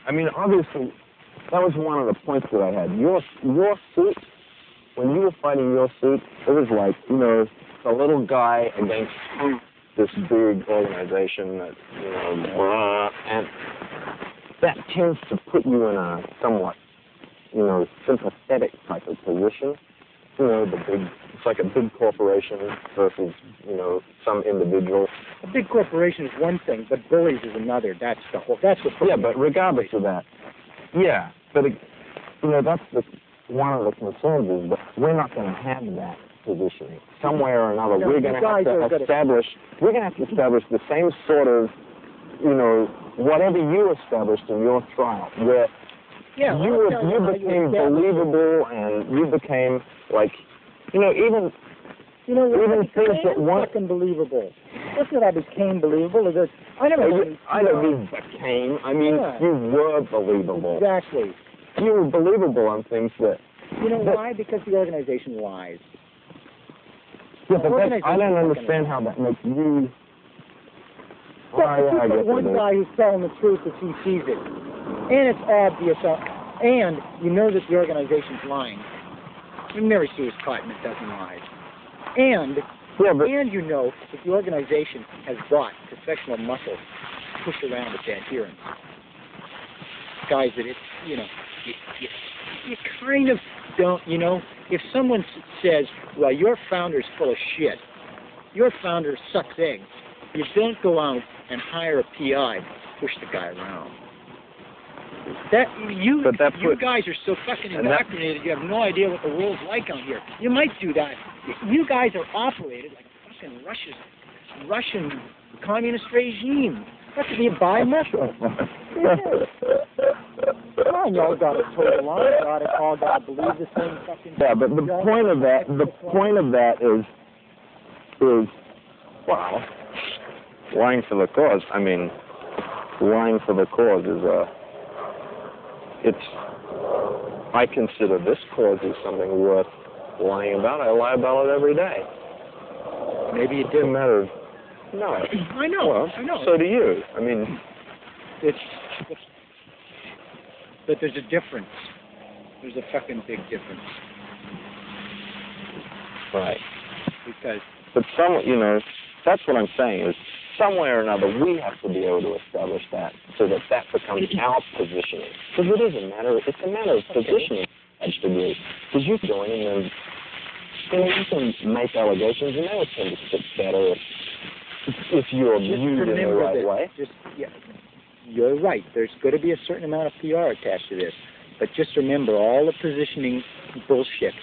I mean, obviously, that was one of the points that I had. Your suit, when you were fighting your suit, it was like, you know, a little guy against this big organization that, you know, and that tends to put you in a somewhat, you know, sympathetic type of position. You know, it's like a big corporation versus, you know, some individual. A big corporation is one thing, but bullies is another. That's what. Yeah, but regardless of that, yeah, but you know, that's one of the concerns is that we're not going to have that positioning somewhere or another. We're going to have to establish. We're going to have to establish the same sort of, you know, whatever you established in your trial, where you became believable and you became like, you know, even things that weren't fucking believable. That's what I became believable. Is that I don't mean became. I mean, you were believable. Exactly. You were believable on things that. You know why? Because the organization lies. Yeah, but I don't understand how that makes you. One guy who's telling the truth as he sees it, and it's obvious, and you know that the organization's lying. You never see his caught and it doesn't lie. And you know that the organization has brought professional muscle to push around its adherents. Guys that it's, you know, you kind of don't, you know, if someone says, well, your founder's full of shit, your founder sucks eggs, you don't go out and hire a PI to push the guy around. You guys are so fucking indoctrinated, you have no idea what the world's like out here. You might do that. You guys are operated like a fucking Russian communist regime. That's what you buy muscle. Come on, y'all got a total line. Y'all all got to believe the same fucking. Yeah, but the point of that is, well, lying for the cause. I mean, lying for the cause is I consider this cause is something worth lying about. I lie about it every day. Maybe it doesn't matter. No. I know. Well, I know. So do you. I mean, but there's a difference. There's a fucking big difference. Right. Because. But you know, that's what I'm saying is somewhere or another we have to be able to establish that so that becomes our positioning. Because it's a matter of positioning to a degree. Because you join and you can make allegations and they would tend to fit better if you're viewed in the right way. You're right. There's going to be a certain amount of PR attached to this. But just remember all the positioning bullshit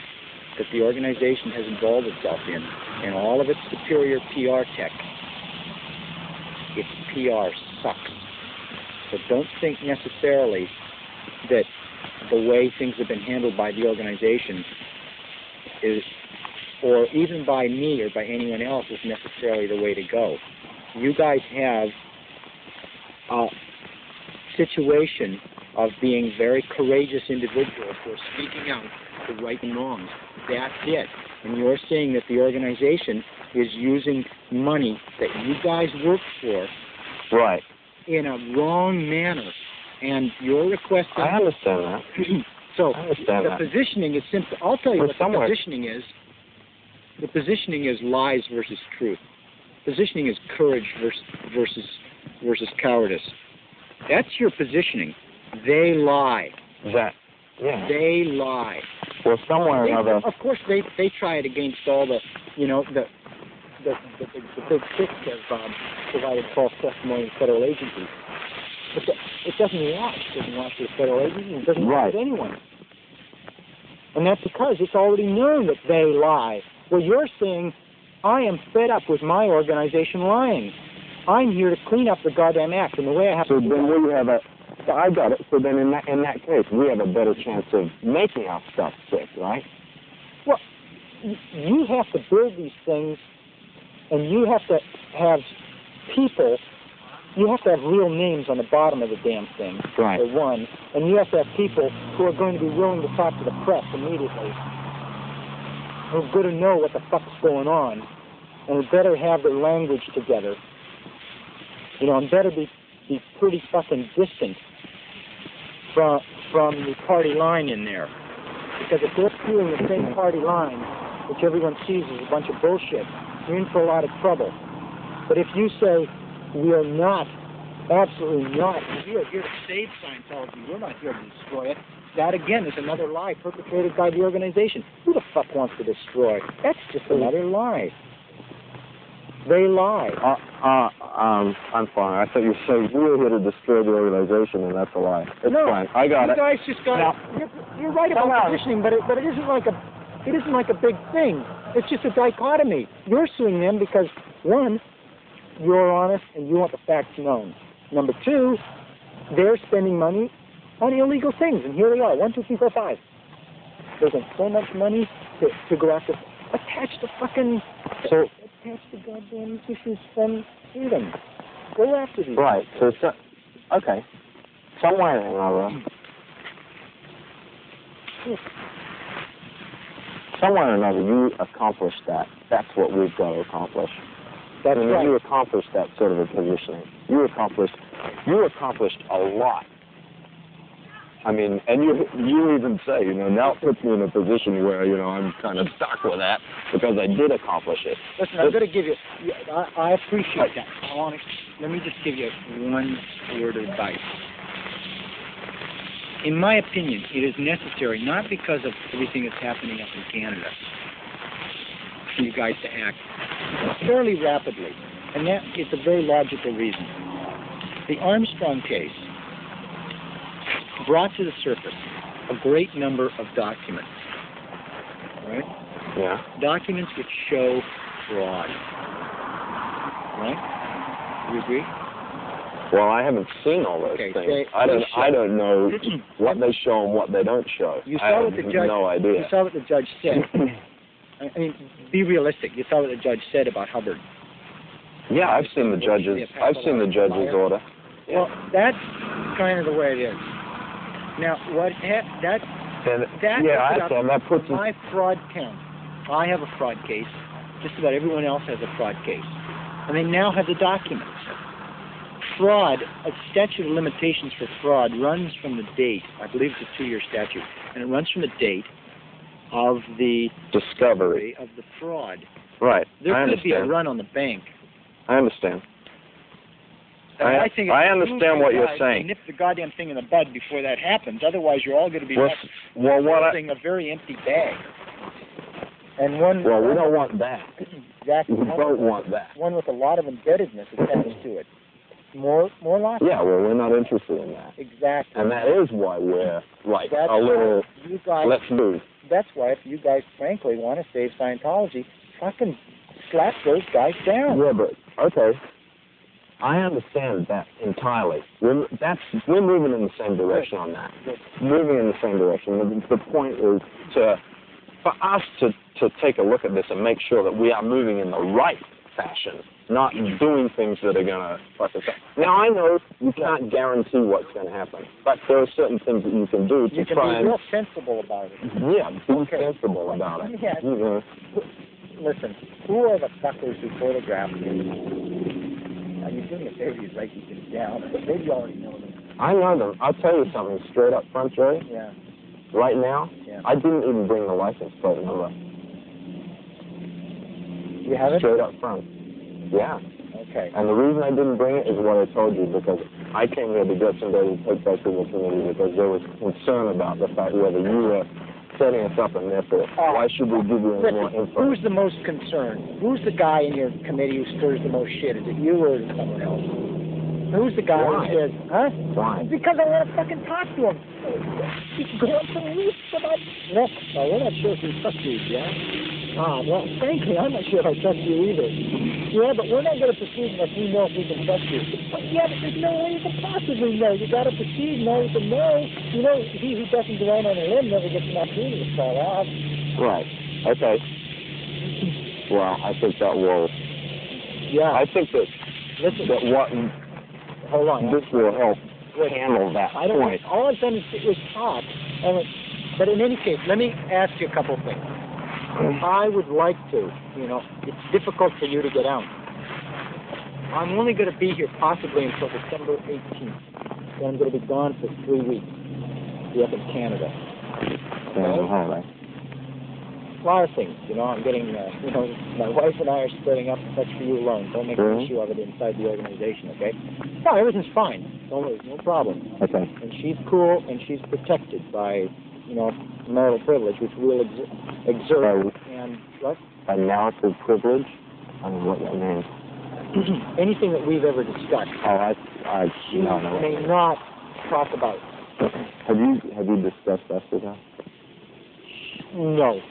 that the organization has involved itself in and all of its superior PR tech. Its PR sucks. So don't think necessarily that the way things have been handled by the organization is, or even by me or by anyone else, is necessarily the way to go. You guys have a situation of being very courageous individuals who are speaking out for right and wrong. That's it. And you're saying that the organization is using money that you guys work for right in a wrong manner. And you're requesting... I understand that. So I understand the positioning is simple. I'll tell you what the positioning is. The positioning is lies versus truth. Positioning is courage versus cowardice. That's your positioning. They lie. Yeah. They lie. Well, somewhere or another. Of course, they try it against all the, you know, the big six have provided false testimony to federal agencies. But it doesn't watch. It doesn't watch the federal agencies. It doesn't watch anyone. And that's because it's already known that they lie. Well, you're saying, I am fed up with my organization lying. I'm here to clean up the goddamn act, and the way I have to do then we have I got it. So then in that case, we have a better chance of making our stuff stick, right? Well, you have to build these things, and you have to have people, you have to have real names on the bottom of the damn thing, right. for one, and you have to have people who are going to be willing to talk to the press immediately, who are going to know what the fuck's going on, and who better have their language together, you know, and better be pretty fucking distant from the party line in there. Because if they're spewing the same party line, which everyone sees is a bunch of bullshit, you're in for a lot of trouble. But if you say, we are not, absolutely not, we are here to save Scientology, we're not here to destroy it, that again is another lie perpetrated by the organization. Who the fuck wants to destroy? That's just another lie. They lie. I'm fine. I thought you said we were here to destroy the organization, and that's a lie. It's fine. I got it. You guys just got. You're right about positioning, but it isn't like a big thing. It's just a dichotomy. You're suing them because one, you're honest and you want the facts known. Number two, they're spending money on illegal things, and here they are. 1, 2, 3, 4, 5. There's so much money to go after. Attach the fucking. Attach the goddamn issues from freedom. Go after these. Right. So okay. Somewhere or another. Somewhere or another, you accomplished that. That's what we've got to accomplish. That's right. You accomplished that sort of a positioning. You accomplished a lot. I mean, and you even say, now it puts me in a position where, I'm kind of stuck with that because I did accomplish it. Listen, I'm going to give you, I appreciate that. Let me just give you one word of advice. In my opinion, it is necessary, not because of everything that's happening up in Canada, for you guys to act fairly rapidly. And that is a very logical reason. The Armstrong case brought to the surface a great number of documents, right? Yeah. Documents which show fraud, right? You agree? Well, I haven't seen all those things. I don't know what they show and what they don't show. You saw what the judge. No idea. You saw what the judge said. I mean, be realistic. You saw what the judge said about Hubbard. Yeah, I've seen the judge's. I've seen the judge's order. Yeah. Well, that's kind of the way it is. Now, that puts my fraud count. I have a fraud case. Just about everyone else has a fraud case, and they now have the documents. Fraud, a statute of limitations for fraud runs from the date. I believe it's a 2-year statute, and it runs from the date of the discovery of the fraud. Right. There could be a run on the bank. I understand. I think I understand what you're saying. Nip the goddamn thing in the bud before that happens. Otherwise, you're all going to be holding a very empty bag. And one. Well, we don't want that. Exactly. We don't want that. One with a lot of indebtedness attached to it. More loss. Yeah, well, we're not interested in that. Exactly. And that is why we're like that's a little. You guys, let's move. That's why, if you guys frankly want to save Scientology, fucking slap those guys down. Yeah, but okay. I understand that entirely. We're moving in the same direction on that. Moving in the same direction. The point is for us to take a look at this and make sure that we are moving in the right fashion, not doing things that are going to fuck us up. Now, I know you can't guarantee what's going to happen, but there are certain things that you can do to try and... You can be real sensible about it. Yeah, be sensible about it. Yeah. Listen, who are the fuckers who photographed you? You're doing a favor, you'd write these things down. Maybe you already know them. I know them. I'll tell you something straight up front, Jerry. Yeah. Right now, I didn't even bring the license plate number. You have it? Straight up front. Yeah. Okay. And the reason I didn't bring it is what I told you, because I came here to get somebody to take back to the community because there was concern about the fact whether you were setting us up and therefore why should we give you more info? Who's the most concerned? Who's the guy in your committee who stirs the most shit? Is it you or is it someone else? Who's the guy who says, huh? Why? Because I want to fucking talk to him. He's going for weeks about... No, we're not sure if we trust you, yeah? Well, frankly, I'm not sure if I trust you either. Yeah, but we're not going to proceed unless we know if we can trust you. But yeah, but there's no way you can possibly know. You got to proceed in order to know. You know, he who doesn't go out on a limb never gets an opportunity to fall off. Right. Okay. Well, I think that will... Yeah. I think that what... Hold on. This will help handle that point. All I've done is talk. But in any case, let me ask you a couple of things. I would like to, it's difficult for you to get out. I'm only going to be here possibly until December 18th. Then I'm going to be gone for 3 weeks. be up in Canada. Holiday. A lot of things, I'm getting, my wife and I are splitting up. That's for you alone. Don't make an issue of it inside the organization, okay? No, everything's fine. Don't worry, no problem. Okay. And she's cool, and she's protected by, marital privilege, which we'll exert. And what? By marital privilege? I don't know what that means. Anything that we've ever discussed. Oh, I she no, no. may not talk about. Have you discussed that with her? No.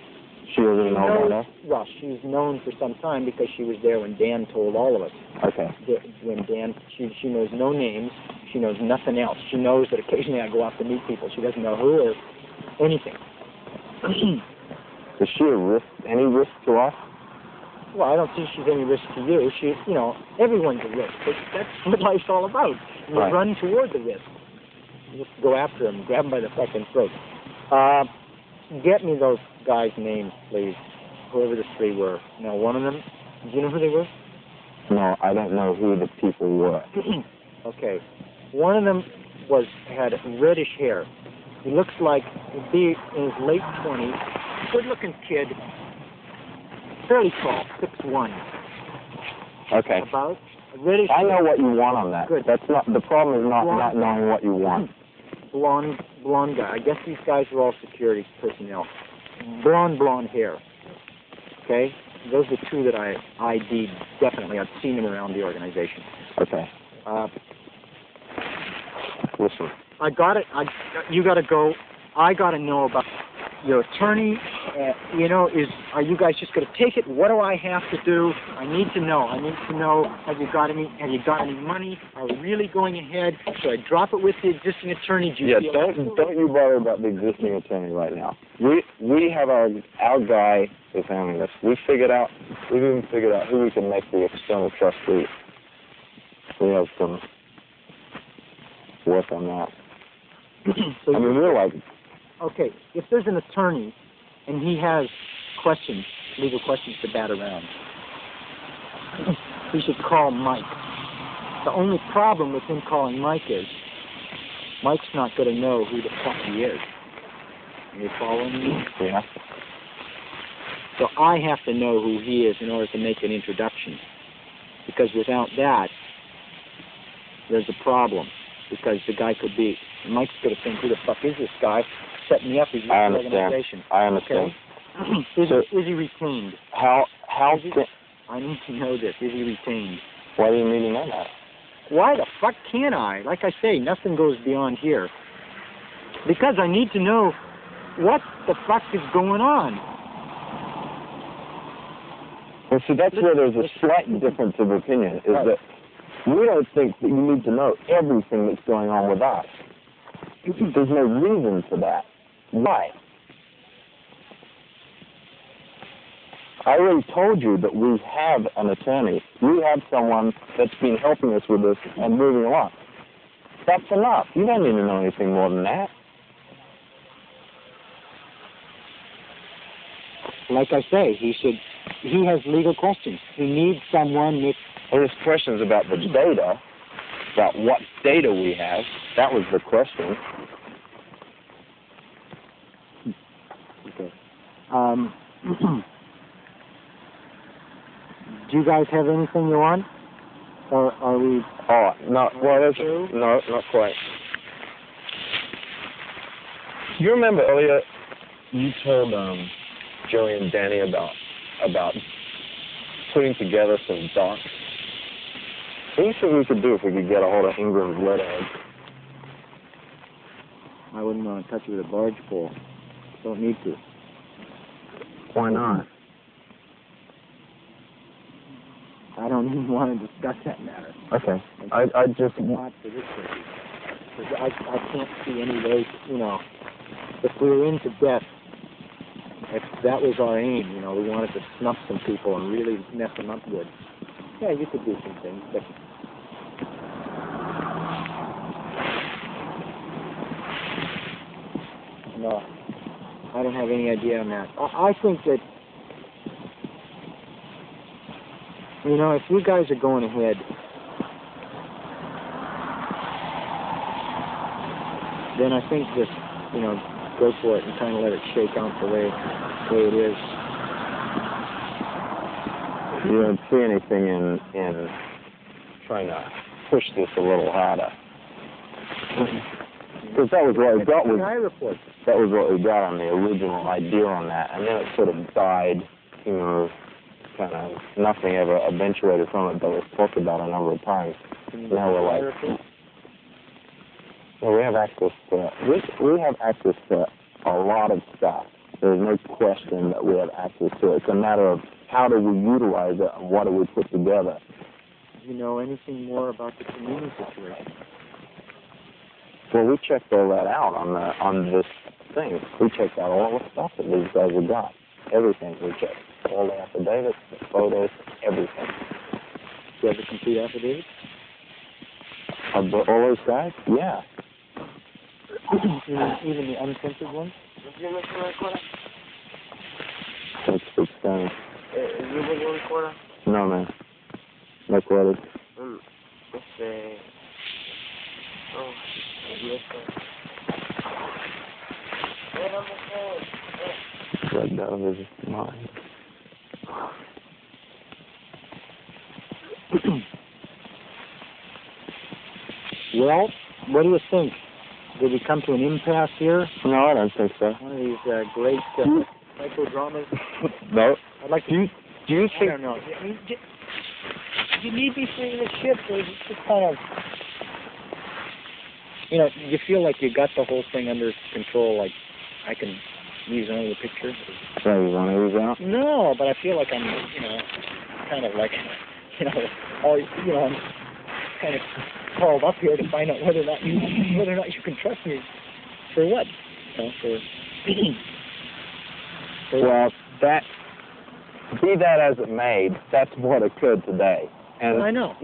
She doesn't know about us? Well, she's known for some time because she was there when Dan told all of us. Okay. When Dan, she knows no names. She knows nothing else. She knows that occasionally I go out to meet people. She doesn't know who or anything. Is she any risk to us? Well, I don't think she's any risk to you. She, everyone's a risk. That's what life's all about. You run toward the risk. You just go after them, grab them by the fucking throat. Get me those guys' names, please. Whoever the three were. Now, one of them, do you know who they were? No, I don't know who the people were. Okay. One of them had reddish hair. He looks like he'd be in his late 20s. Good-looking kid. Fairly tall, 6'1". Okay. About reddish. I know what you want on that. Good. That's not the problem. Is not knowing what you want. Blonde guy. I guess these guys are all security personnel. Blonde hair. Okay? Those are two that I ID'd definitely. I've seen them around the organization. Okay. Listen. I got it. You got to go. I got to know about your attorney. Are you guys just going to take it? What do I have to do? I need to know. Have you got any money? Are we really going ahead? Should I drop it with the existing attorney? Don't you bother about the existing attorney right now. We have our guy is handling this. We've even figured out who we can make the external trustee. We have some work on that. So we're like. Okay, if there's an attorney and he has legal questions to bat around, he should call Mike. The only problem with him calling Mike is Mike's not going to know who the fuck he is. Are you following me? Yeah. So I have to know who he is in order to make an introduction. Because without that, there's a problem. Because the guy could be, Mike's going to think, who the fuck is this guy? Set me up. He's with the organization. I understand. Okay? Is he retained? How I need to know this. Is he retained? Why do you need to know that? Why the fuck can't I? Like I say, nothing goes beyond here. Because I need to know what the fuck is going on. Well, see, that's where there's a slight difference of opinion, is that we don't think that you need to know everything that's going on with us. There's no reason for that. Why? I already told you that we have an attorney. We have someone that's been helping us with this and moving along. That's enough. You don't need to know anything more than that. Like I say, he has legal questions. He needs someone with... Well, there's questions about the data, about what data we have. That was the question. Okay. Do you guys have anything you want? Or are we... Oh, no, well, no, not quite. You remember earlier you told Joey and Danny about putting together some docs? What do you think we could do if we could get a hold of Ingram's letterhead? I wouldn't want to touch it with a barge pole. Don't need to. Why not? I don't even want to discuss that matter. Okay. I just... Not for this case. I can't see any way, if we were into death, if that was our aim, we wanted to snuff some people and really mess them up good. Yeah, you could do some things, but... No, I don't have any idea on that. I think that, if you guys are going ahead, then I think that go for it and kind of let it shake out the way it is. You don't see anything in trying to push this a little harder. Because that was what we got with, that was what we got on the original idea on that, and then it sort of died, kind of nothing ever eventuated from it, but it was talked about a number of times. Now we're like, well, we have access to a lot of stuff. There's no question that we have access to it. It's a matter of how do we utilize it and what do we put together. Do you know anything more about the community situation? Well, we checked all that out on this thing. We checked out all the stuff that these guys have got. Everything we checked. All the affidavits, the photos, everything. Do you have the complete affidavit? Of all those guys? Yeah. Even the uncensored ones? That's extended. Is you recorder? No, man. No credit. Let's say... Oh, yes, sir. Right out of his mind. Well, what do you think? Did we come to an impasse here? No, I don't think so. One of these great psychodramas? No. I'd like to... Do you think... I don't know. I mean, you need me seeing this ship, or is it just kind of... you feel like you got the whole thing under control, like I can use another picture? So you want to use out? No, but I feel like I'm, kind of like, I'm kind of called up here to find out whether or not you can trust me. For what? Well, be that as it may, that's what occurred today. And I know.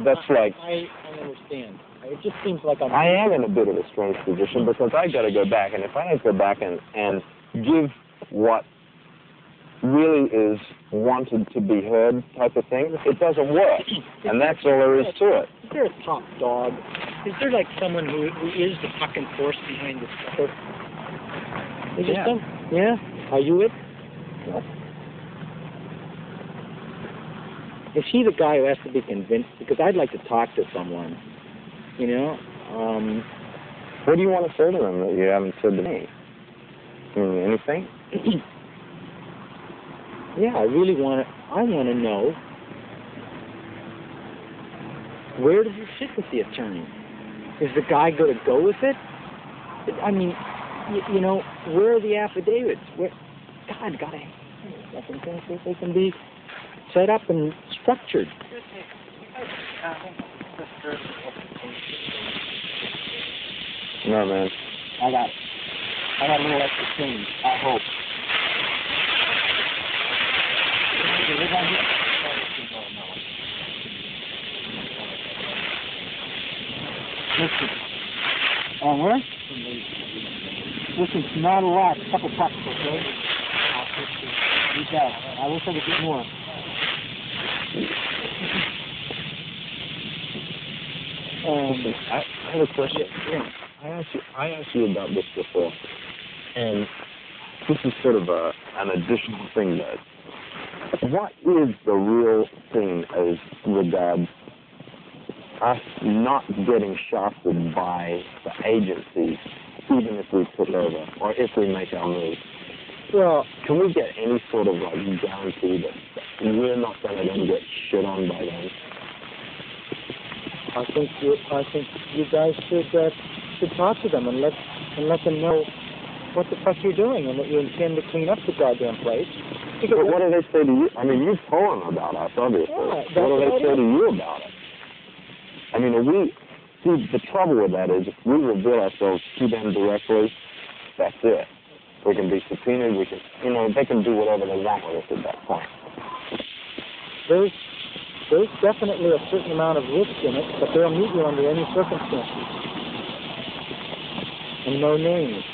That's like... I understand. It just seems like I am in a bit of a strange position because I got to go back, and if I don't go back and give what really is wanted to be heard type of thing, it doesn't work, and that's all there is to it. Is there a top dog? Is there like someone who is the fucking force behind this stuff? Is there some? Yeah. Are you it? What? Is he the guy who has to be convinced? Because I'd like to talk to someone. What do you want to say to them that you haven't said to me? Anything? Yeah, I want to know, where does it sit with the attorney? Is the guy going to go with it? I mean, where are the affidavits? God, fucking things so they can be set up and structured. No, man. I got a little extra change, I hope. Listen. Where? Listen, not a lot, a couple bucks, okay? You got it. I wish I could get more. I have a question. I asked you about this before, and this is sort of an additional thing that what is the real thing as regards us not getting shafted by the agencies, even if we took over or if we make our move? Well, can we get any sort of guarantee that we're not going to then get shit on by them? I think you guys should talk to them and let them know what the fuck you're doing and that you intend to clean up the goddamn place. But what do they say to you? I mean, you've told them about us, obviously. Yeah, what do they say to you about it? I mean, the trouble with that is if we reveal ourselves to them directly, that's it. We can be subpoenaed. We can, they can do whatever they want with us at that point. There's definitely a certain amount of risk in it, but they'll meet you under any circumstances. And no names.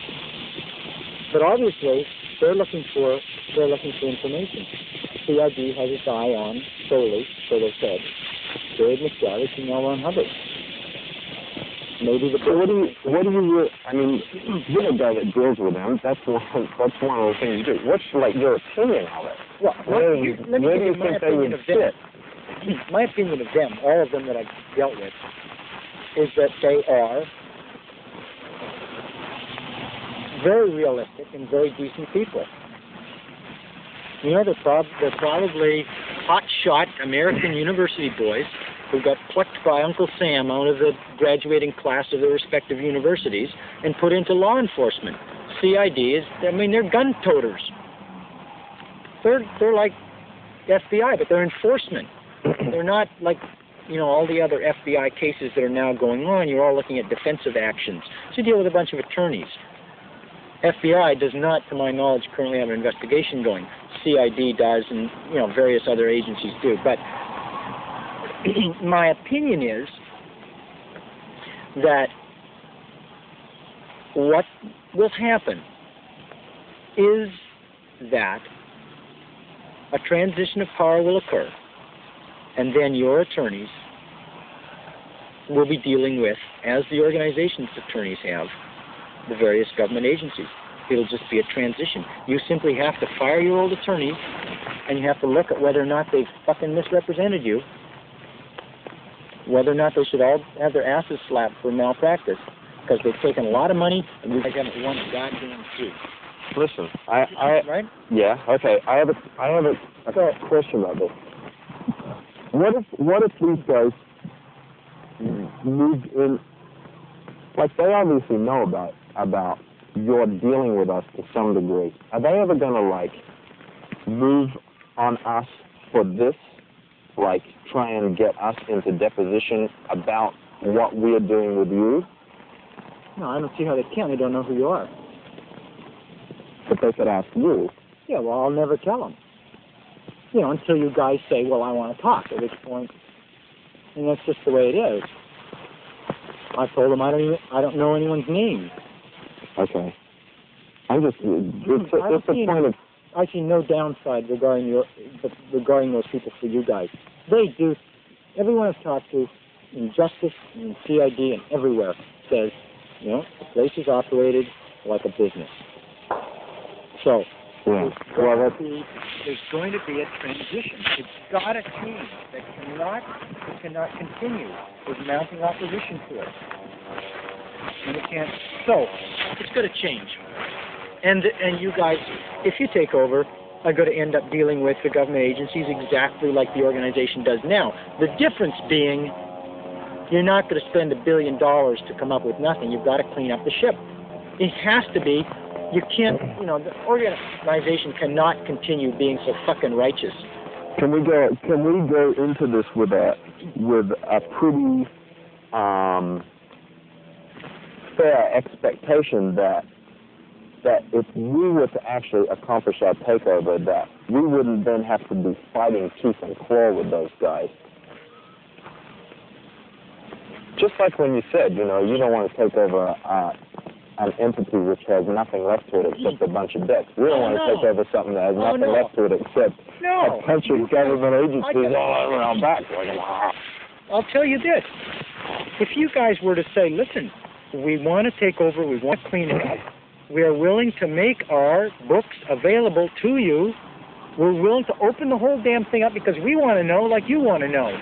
But obviously, they're looking for information. CID has its eye on solely, so they said, Dave McGarry and L. Ron Hubbard. maybe the... So what do you, I mean, you're the guy that deals with them. That's one of the things you do. What's, like, your opinion of it? Well, Where let me do give you you my think they opinion would of them. fit? My opinion of them, all of them that I've dealt with, is that they are very realistic and very decent people. You know, they're probably hot-shot American university boys who got plucked by Uncle Sam out of the graduating class of their respective universities and put into law enforcement. CID they're gun toters. They're like FBI, but they're enforcement. They're not like, you know, all the other FBI cases that are now going on. You're all looking at defensive actions. So you deal with a bunch of attorneys. FBI does not, to my knowledge, currently have an investigation going. CID does, and, you know, various other agencies do. But my opinion is that what will happen is that a transition of power will occur, and then your attorneys will be dealing with, as the organization's attorneys have, the various government agencies. It'll just be a transition. You simply have to fire your old attorneys, and you have to look at whether or not they've fucking misrepresented you, whether or not they should all have their asses slapped for malpractice, because they've taken a lot of money, and you guys haven't won a goddamn suit. Listen, right? Yeah, okay. I have a question about this. What if these guys moved in? Like, they obviously know about your dealing with us to some degree. Are they ever going to, like, move on us for this? Like, try and get us into deposition about what we're doing with you? No, I don't see how they can. They don't know who you are. But they could ask you. Yeah, well, I'll never tell them. You know, until you guys say, well, I want to talk, at which point, and that's just the way it is. I told them I don't know anyone's name. Okay. I'm just a point of... I see no downside regarding those people for you guys. They do. Everyone I've talked to, in Justice, in CID, and everywhere, says, you know, the place is operated like a business. So, yeah. there's going to be a transition. It's got to change. That cannot continue with mounting opposition to it. And it can't. So, it's going to change. And you guys, if you take over, are going to end up dealing with the government agencies exactly like the organization does now. The difference being, you're not going to spend $1 billion to come up with nothing. You've got to clean up the ship. It has to be. You can't, you know, the organization cannot continue being so fucking righteous. Can we go into this with a pretty fair expectation that if we were to actually accomplish our takeover, that we wouldn't then have to be fighting tooth and claw with those guys? Just like when you said, you know, you don't want to take over an entity which has nothing left to it except a bunch of debts. We don't want to take over something that has nothing left to it except a bunch of government agencies all over our back. I'll tell you this. If you guys were to say, listen, we want to take over, we want to clean it up, we are willing to make our books available to you, we're willing to open the whole damn thing up because we want to know like you want to know.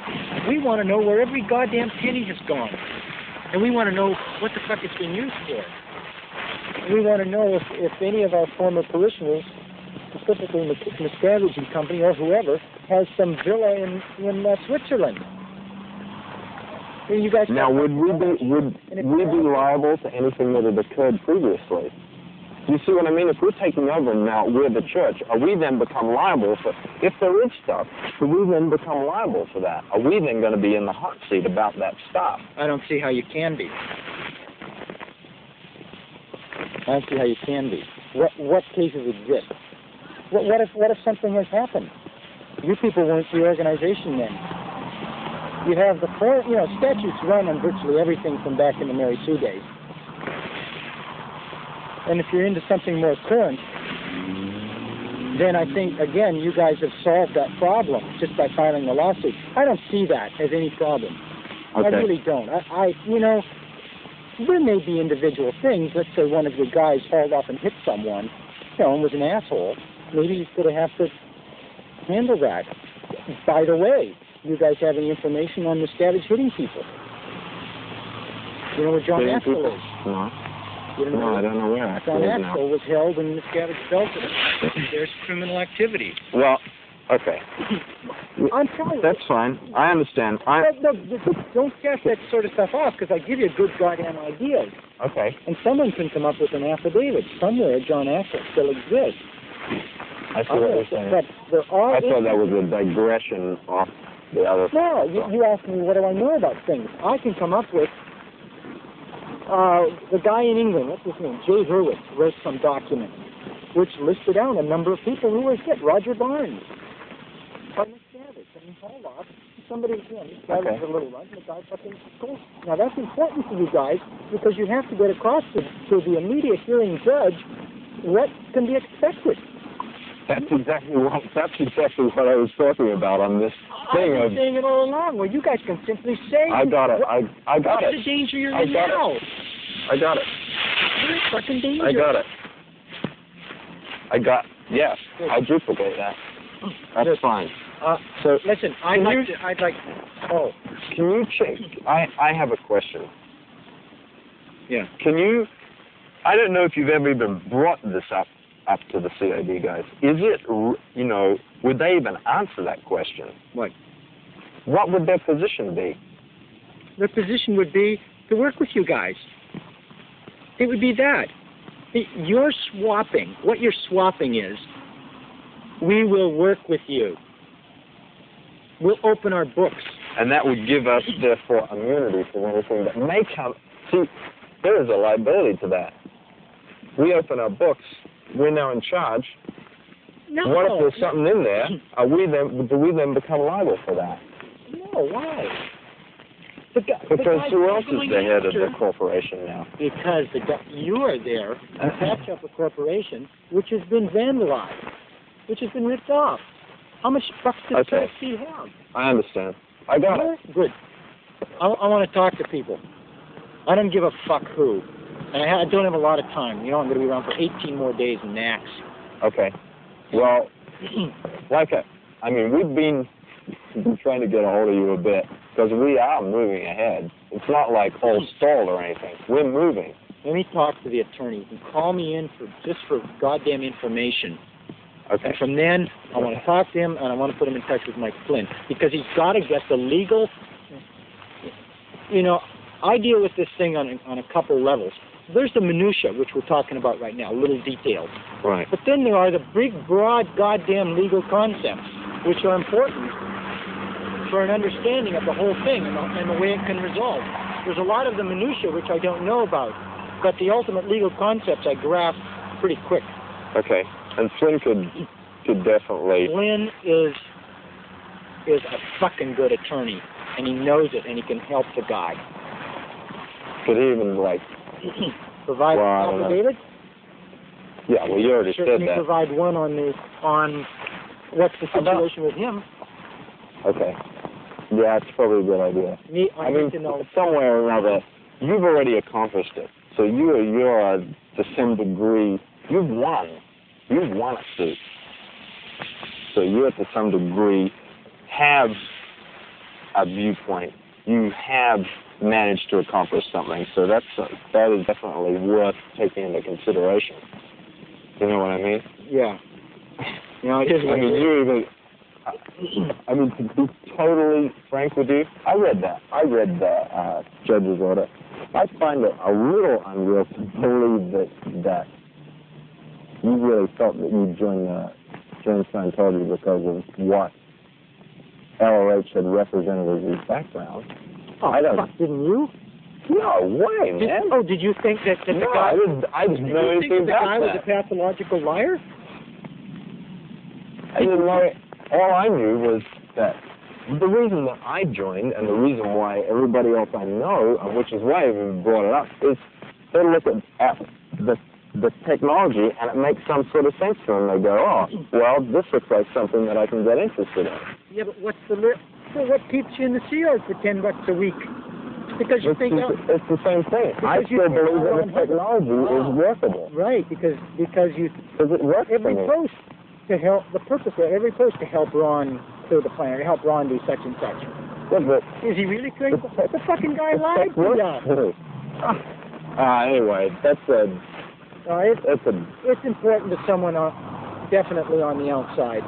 We want to know where every goddamn penny has gone. And we want to know what the fuck it's been used for. We want to know if any of our former parishioners, specifically Miscavige and Company or whoever, has some villa in Switzerland. You guys now, would we be liable to anything that had occurred previously? Do you see what I mean? If we're taking over now, we're the church, are we then become liable for, if there is stuff, do we then become liable for that? Are we then going to be in the hot seat about that stuff? I don't see how you can be. I don't see how you can be. What cases exist? What if something has happened? You people weren't the organization then. You have statutes run on virtually everything from back in the Mary Sue days. And if you're into something more current, then I think, again, you guys have solved that problem just by filing the lawsuit. I don't see that as any problem. Okay. I really don't. there may be individual things. Let's say one of your guys hauled off and hit someone, and was an asshole. Maybe he's going to have to handle that. By the way, you guys have any information on the Miscavige hitting people? You know where John Axel is? No. You don't know? No, I don't know where Axel John is Axel now. was held and Miscavige fell to him. There's criminal activity. Well, okay. I'm telling you. That's fine. I understand. No, don't cast that sort of stuff off, because I give you good goddamn ideas. Okay. And someone can come up with an affidavit. Somewhere John Axel still exists. I see what you're saying. But there are I thought that was a digression off the other. No, you asked me what do I know about things. I can come up with the guy in England, what's his name? Jay Hurwitz wrote some document which listed out a number of people who were hit. Roger Barnes. Miscavige. I mean, hold off. Somebody, Miscavige a little run, and the guy fucking goes. Now that's important for you guys, because you have to get across to the immediate hearing judge what can be expected. That's exactly what I was talking about on this thing. I've been saying it all along. Well, you guys can simply say. I got it. I got it. What's the danger you're I in got now? it. I got it. You're in fucking danger. I got it. Yeah, I duplicate that. That's fine. So listen, I'd like. Oh, can you check? I have a question. Yeah. Can you? I don't know if you've ever even brought this up to the CID guys. Is it, would they even answer that question? What? What would their position be? Their position would be to work with you guys. It would be that. You're swapping. What you're swapping is, we will work with you. We'll open our books. And that would give us, therefore, immunity from anything that may come. See, there is a liability to that. We open our books. We're now in charge. No. What if there's something in there? Do we then become liable for that? No, why? Because who else is the head of the corporation now? Because you are there to patch up a corporation which has been vandalized, which has been ripped off. How much bucks does KFC have? I understand. I got it. Good. I want to talk to people. I don't give a fuck who. And I don't have a lot of time. I'm going to be around for 18 more days max. Okay. Well, we've been trying to get a hold of you a bit, because we are moving ahead. It's not like all stalled or anything. We're moving. Let me talk to the attorney. You can call me in for goddamn information. Okay. And from then, I want to talk to him, and I want to put him in touch with Mike Flynn, because he's got to get the legal. I deal with this thing on a couple levels. There's the minutia, which we're talking about right now, little details. Right. But then there are the big, broad, goddamn legal concepts, which are important for an understanding of the whole thing and the way it can resolve. There's a lot of the minutia which I don't know about, but the ultimate legal concepts I grasp pretty quick. Okay. And Flynn could definitely. Flynn is a fucking good attorney, and he knows it, and he can help the guy. Could he even provide an affidavit? Yeah, well, you already said Certainly that. Provide one on what's the situation with him. Okay. Yeah, it's probably a good idea. I need to know. Somewhere or another, you've already accomplished it. So you're to some degree, you've won. You've won a suit. So you, to some degree, have a viewpoint. You have managed to accomplish something. So that is definitely worth taking into consideration. You know what I mean? Yeah. It is. To be totally frank with you, I read the judge's order. I find it a little unreal to believe that you really felt that you joined Scientology because of what LRH had represented as his background. Oh, fuck, didn't you? No way, man. Did you think that the guy... I didn't know anything about that. The guy was a pathological liar? I didn't know it. All I knew was that the reason that I joined, and the reason why everybody else I know, which is why I even brought it up, is they look at the technology and it makes some sort of sense to them. They go, oh, well, this looks like something that I can get interested in. Yeah, but what keeps you in the Sea Org for $10 a week? Because you think it's the same thing. I still believe that the technology is workable. Right, because you Because it works for every me. post to help the purpose of every post to help Ron clear the planet, to help Ron do such and such. Yeah, but Is he really clearing the fucking guy lied to you? Anyway, that's a. It's important to someone definitely on the outside.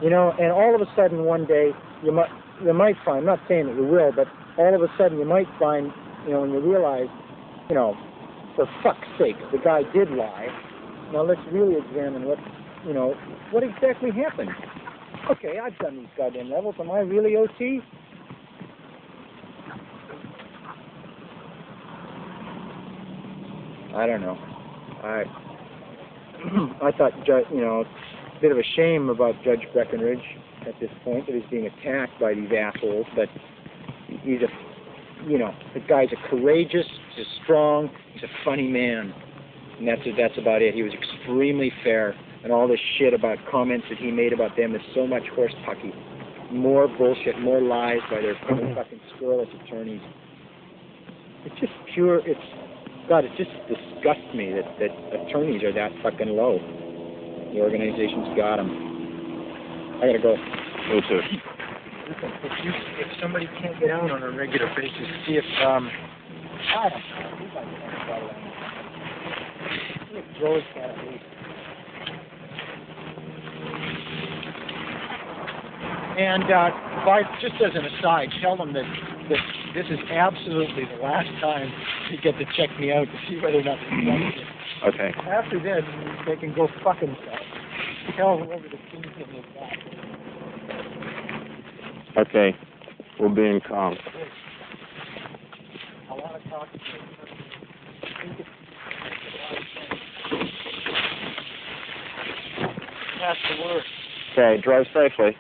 You know, and all of a sudden one day you might find, I'm not saying that you will, but all of a sudden you might find, you know, when you realize, you know, for fuck's sake, the guy did lie. Now let's really examine what exactly happened. Okay, I've done these goddamn levels. Am I really OT? I don't know. I thought, you know, a bit of a shame about Judge Breckenridge at this point that he's being attacked by these assholes, but he's the guy's a courageous, he's a strong, he's a funny man, and that's about it. He was extremely fair, and all this shit about comments that he made about them is so much horse pucky. More bullshit, more lies by their fucking scurrilous attorneys. It's just pure, God, it just disgusts me that attorneys are that fucking low. The organization's got them. I gotta go. Me too. Listen, if somebody can't get out on a regular basis, see if I don't know. See if Joey can at least. And just as an aside, tell them that this is absolutely the last time they get to check me out to see whether or not they're it. Okay. After this, they can go fuck themselves. Tell whoever the kingpin is that. Okay. We'll be in calm. I want to talk to you. That's the word. Okay. Drive safely.